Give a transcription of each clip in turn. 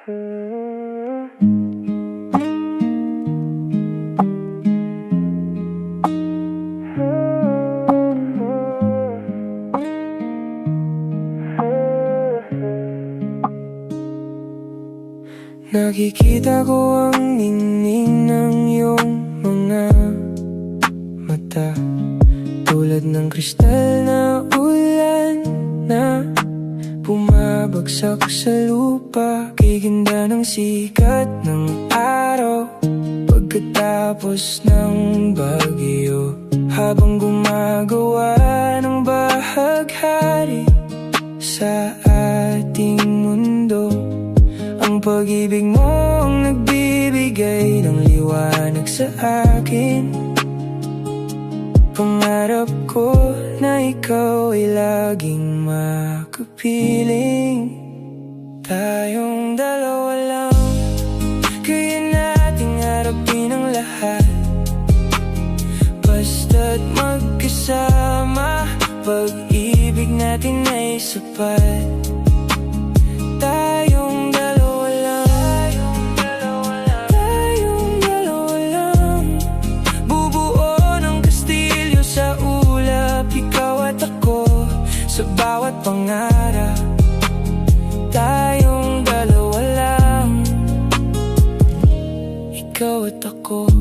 Nakikita ko ang ningning ng iyong mga mata, tulad ng kristal na ulan na bumabagsak sa lupa. Kay ganda ng sikat ng araw pagkatapos ng bagyo, habang gumagawa ng bahaghari sa ating mundo. Ang pag-ibig mo ang nagbibigay ng liwanag sa akin. Pangarap ko na ikaw ay laging makapiling. Tayong dalawa lang, kaya nating harapin ang lahat. Basta't magkasama, pag-ibig natin ay sapat. Tayong dalawa lang, tayong dalawa lang. Bubuo ng kastilyo sa ulap, ikaw at ako, sa bawat pangarap. Tayong dalawa lang, ikaw at ako.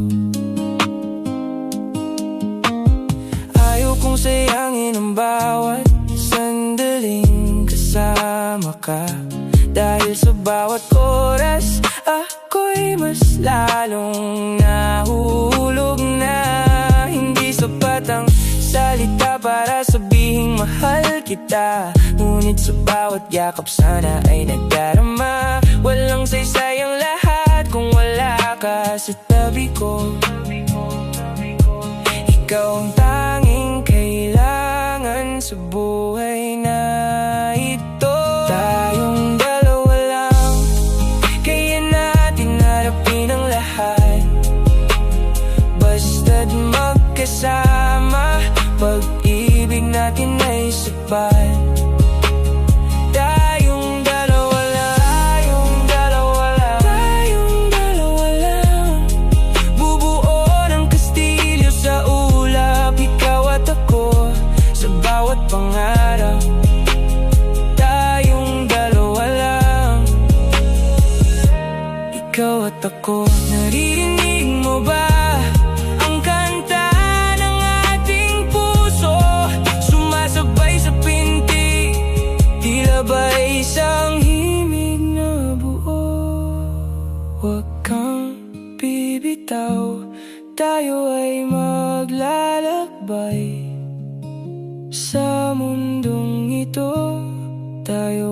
Ayaw kong sayangin ang bawat sandaling kasama ka, dahil sa bawat oras ako'y mas lalong nahulog na. Hindi sapat ang salita para sabihing mahal kita, ngunit sa bawat yakap sana ay nagdarama. Walang saysay ang lahat kung wala ka sa tabi ko. Ikaw ang tanging kailangan sa buhay na ito. Tayong dalawa lang, kaya natin harapin ang lahat. Basta't magkasama, pag-ibig natin ay sapat. Tayong dalawa lang, tayong dalawa lang, tayong dalawa lang. Bubuo ng kastilyo sa ulap, ikaw at ako, sa bawat pangarap. Tayong dalawa lang, ikaw at ako. Naririnig mo ba ang kanta ng ating puso? Sumasabay sa pinti, tila ba isang himig na buo. Huwag kang bibitaw, tayo ay maglalakbay sa mundong ito. Tayo